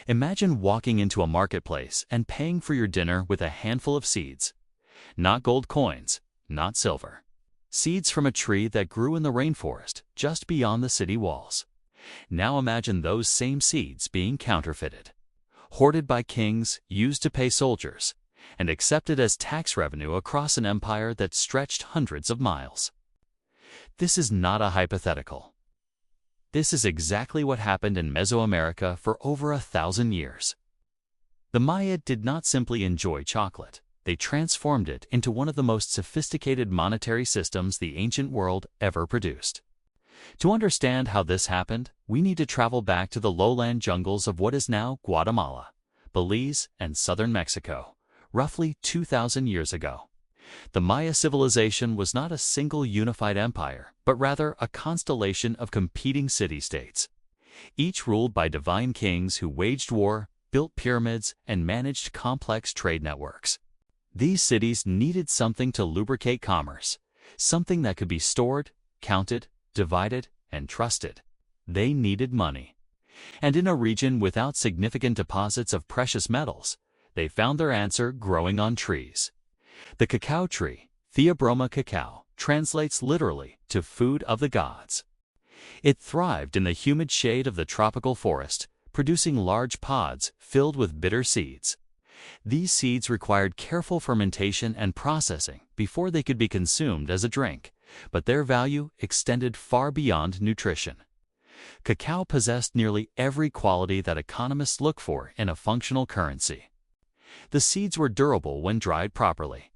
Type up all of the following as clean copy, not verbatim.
Imagine walking into a marketplace and paying for your dinner with a handful of seeds. Not gold coins, not silver. Seeds from a tree that grew in the rainforest just beyond the city walls. Now imagine those same seeds being counterfeited, hoarded by kings, used to pay soldiers, and accepted as tax revenue across an empire that stretched hundreds of miles. This is not a hypothetical. This is exactly what happened in Mesoamerica for over 1,000 years. The Maya did not simply enjoy chocolate. They transformed it into one of the most sophisticated monetary systems the ancient world ever produced. To understand how this happened, we need to travel back to the lowland jungles of what is now Guatemala, Belize, and southern Mexico, roughly 2,000 years ago. The Maya civilization was not a single unified empire, but rather a constellation of competing city-states, each ruled by divine kings who waged war, built pyramids, and managed complex trade networks. These cities needed something to lubricate commerce, something that could be stored, counted, divided, and trusted. They needed money. And in a region without significant deposits of precious metals, they found their answer growing on trees. The cacao tree, Theobroma cacao, translates literally to food of the gods. It thrived in the humid shade of the tropical forest, producing large pods filled with bitter seeds. These seeds required careful fermentation and processing before they could be consumed as a drink, but their value extended far beyond nutrition. Cacao possessed nearly every quality that economists look for in a functional currency. The seeds were durable when dried properly.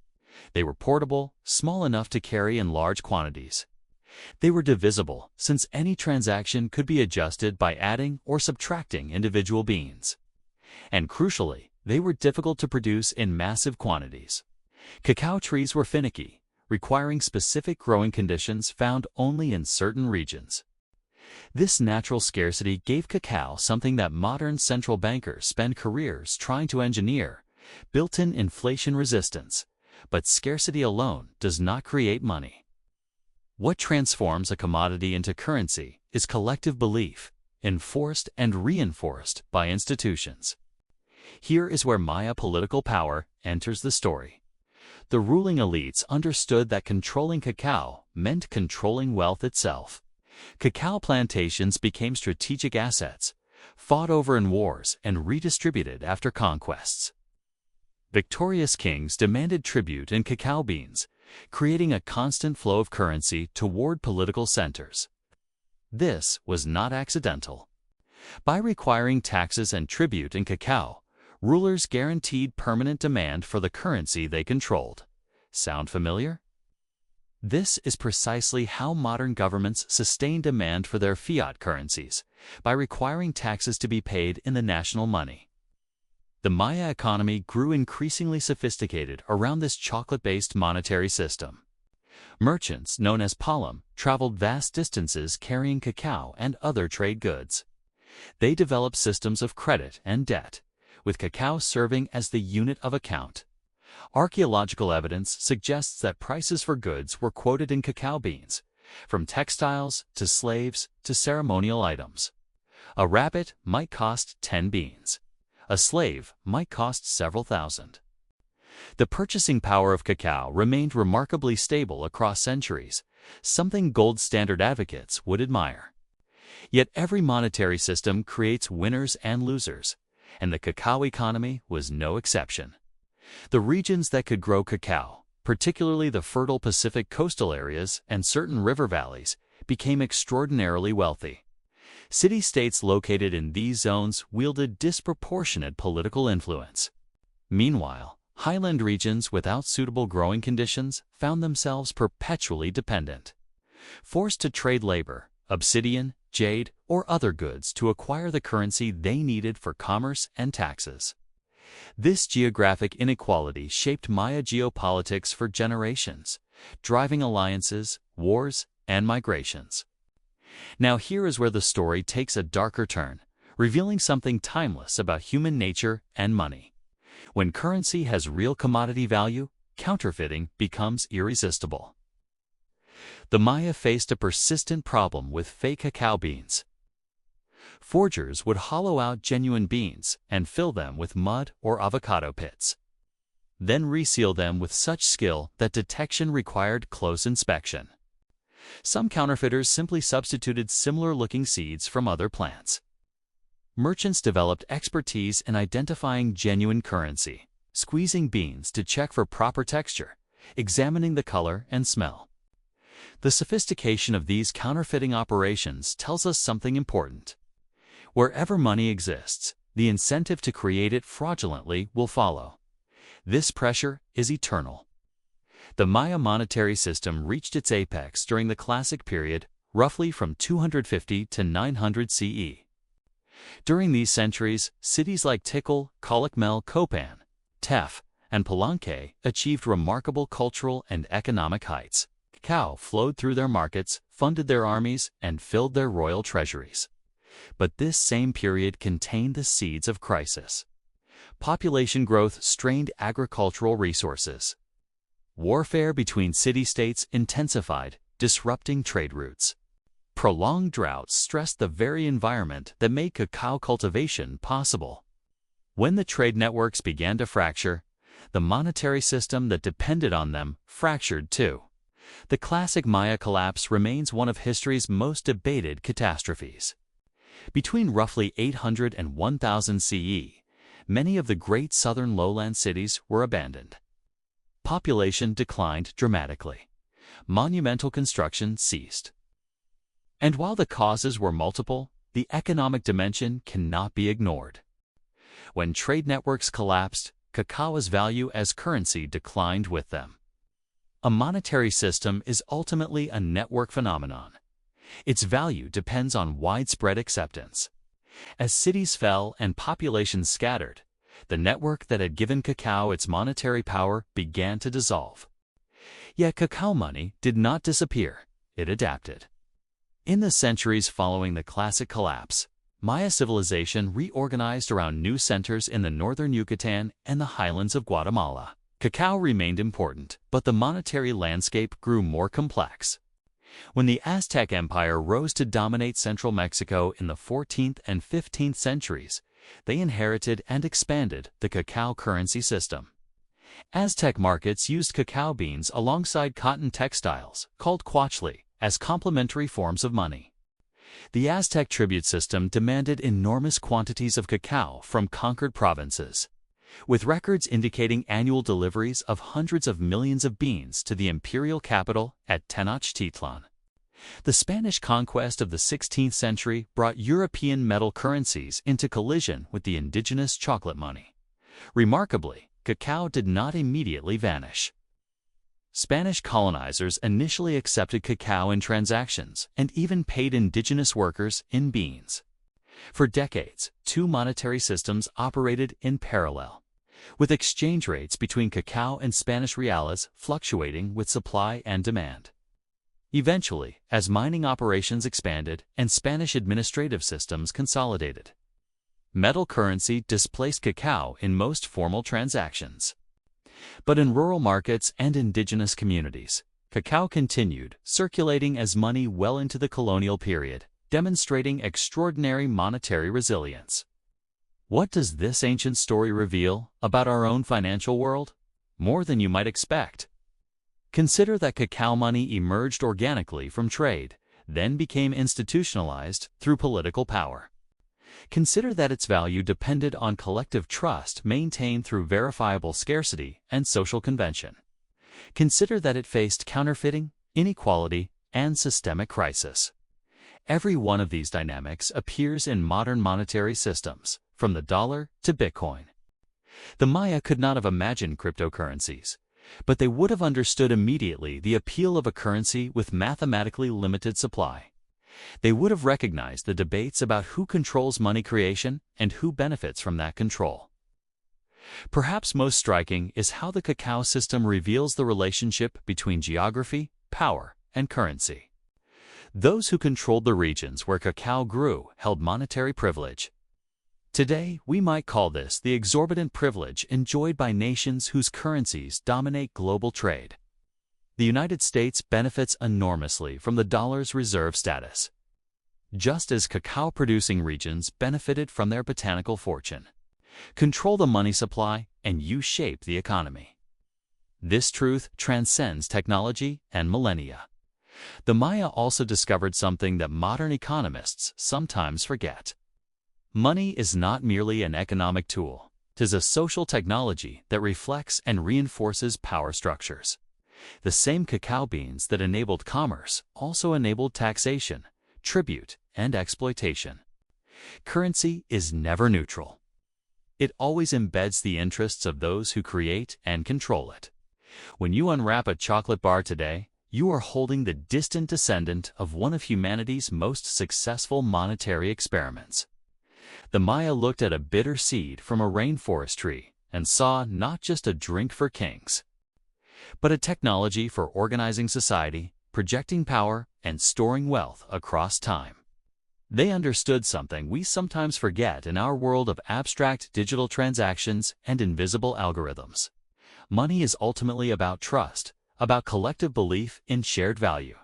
They were portable, small enough to carry in large quantities. They were divisible, since any transaction could be adjusted by adding or subtracting individual beans. And crucially, they were difficult to produce in massive quantities. Cacao trees were finicky, requiring specific growing conditions found only in certain regions. This natural scarcity gave cacao something that modern central bankers spend careers trying to engineer: built-in inflation resistance. But scarcity alone does not create money. What transforms a commodity into currency is collective belief, enforced and reinforced by institutions. Here is where Maya political power enters the story. The ruling elites understood that controlling cacao meant controlling wealth itself. Cacao plantations became strategic assets, fought over in wars and redistributed after conquests. Victorious kings demanded tribute in cacao beans, creating a constant flow of currency toward political centers. This was not accidental. By requiring taxes and tribute in cacao, rulers guaranteed permanent demand for the currency they controlled. Sound familiar? This is precisely how modern governments sustain demand for their fiat currencies, by requiring taxes to be paid in the national money. The Maya economy grew increasingly sophisticated around this chocolate-based monetary system. Merchants, known as palam, traveled vast distances carrying cacao and other trade goods. They developed systems of credit and debt, with cacao serving as the unit of account. Archaeological evidence suggests that prices for goods were quoted in cacao beans, from textiles to slaves to ceremonial items. A rabbit might cost 10 beans. A slave might cost several thousand. The purchasing power of cacao remained remarkably stable across centuries, something gold standard advocates would admire. Yet every monetary system creates winners and losers, and the cacao economy was no exception. The regions that could grow cacao, particularly the fertile Pacific coastal areas and certain river valleys, became extraordinarily wealthy. City-states located in these zones wielded disproportionate political influence. Meanwhile, highland regions without suitable growing conditions found themselves perpetually dependent, forced to trade labor, obsidian, jade, or other goods to acquire the currency they needed for commerce and taxes. This geographic inequality shaped Maya geopolitics for generations, driving alliances, wars, and migrations. Now here is where the story takes a darker turn, revealing something timeless about human nature and money. When currency has real commodity value, counterfeiting becomes irresistible. The Maya faced a persistent problem with fake cacao beans. Forgers would hollow out genuine beans and fill them with mud or avocado pits, then reseal them with such skill that detection required close inspection. Some counterfeiters simply substituted similar-looking seeds from other plants. Merchants developed expertise in identifying genuine currency, squeezing beans to check for proper texture, examining the color and smell. The sophistication of these counterfeiting operations tells us something important. Wherever money exists, the incentive to create it fraudulently will follow. This pressure is eternal. The Maya monetary system reached its apex during the Classic period, roughly from 250 to 900 CE. During these centuries, cities like Tikal, Copan, Tef, and Palenque achieved remarkable cultural and economic heights. Cacao flowed through their markets, funded their armies, and filled their royal treasuries. But this same period contained the seeds of crisis. Population growth strained agricultural resources. Warfare between city-states intensified, disrupting trade routes. Prolonged droughts stressed the very environment that made cacao cultivation possible. When the trade networks began to fracture, the monetary system that depended on them fractured too. The classic Maya collapse remains one of history's most debated catastrophes. Between roughly 800 and 1000 CE, many of the great southern lowland cities were abandoned. Population declined dramatically. Monumental construction ceased. And while the causes were multiple, the economic dimension cannot be ignored. When trade networks collapsed, cacao's value as currency declined with them. A monetary system is ultimately a network phenomenon. Its value depends on widespread acceptance. As cities fell and populations scattered, the network that had given cacao its monetary power began to dissolve. Yet cacao money did not disappear, it adapted. In the centuries following the Classic collapse, Maya civilization reorganized around new centers in the northern Yucatan and the highlands of Guatemala. Cacao remained important, but the monetary landscape grew more complex. When the Aztec Empire rose to dominate central Mexico in the 14th and 15th centuries, they inherited and expanded the cacao currency system. Aztec markets used cacao beans alongside cotton textiles, called quachli, as complementary forms of money. The Aztec tribute system demanded enormous quantities of cacao from conquered provinces, with records indicating annual deliveries of hundreds of millions of beans to the imperial capital at Tenochtitlan. The Spanish conquest of the 16th century brought European metal currencies into collision with the indigenous chocolate money. Remarkably, cacao did not immediately vanish. Spanish colonizers initially accepted cacao in transactions and even paid indigenous workers in beans. For decades, two monetary systems operated in parallel, with exchange rates between cacao and Spanish reales fluctuating with supply and demand. Eventually, as mining operations expanded and Spanish administrative systems consolidated, metal currency displaced cacao in most formal transactions. But in rural markets and indigenous communities, cacao continued circulating as money well into the colonial period, demonstrating extraordinary monetary resilience. What does this ancient story reveal about our own financial world? More than you might expect. Consider that cacao money emerged organically from trade, then became institutionalized through political power. Consider that its value depended on collective trust maintained through verifiable scarcity and social convention. Consider that it faced counterfeiting, inequality, and systemic crisis. Every one of these dynamics appears in modern monetary systems, from the dollar to Bitcoin. The Maya could not have imagined cryptocurrencies, but they would have understood immediately the appeal of a currency with mathematically limited supply. They would have recognized the debates about who controls money creation and who benefits from that control. Perhaps most striking is how the cacao system reveals the relationship between geography, power, and currency. Those who controlled the regions where cacao grew held monetary privilege. Today, we might call this the exorbitant privilege enjoyed by nations whose currencies dominate global trade. The United States benefits enormously from the dollar's reserve status. just as cacao-producing regions benefited from their botanical fortune. Control the money supply, and you shape the economy. This truth transcends technology and millennia. The Maya also discovered something that modern economists sometimes forget. Money is not merely an economic tool. 'Tis a social technology that reflects and reinforces power structures. The same cacao beans that enabled commerce also enabled taxation, tribute, and exploitation. Currency is never neutral. It always embeds the interests of those who create and control it. When you unwrap a chocolate bar today, you are holding the distant descendant of one of humanity's most successful monetary experiments. The Maya looked at a bitter seed from a rainforest tree and saw not just a drink for kings, but a technology for organizing society, projecting power, and storing wealth across time. They understood something we sometimes forget in our world of abstract digital transactions and invisible algorithms. Money is ultimately about trust, about collective belief in shared value.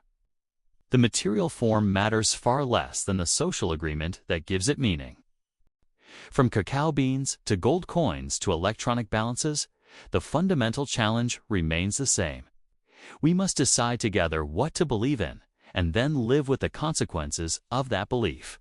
The material form matters far less than the social agreement that gives it meaning. From cacao beans to gold coins to electronic balances, the fundamental challenge remains the same. We must decide together what to believe in, and then live with the consequences of that belief.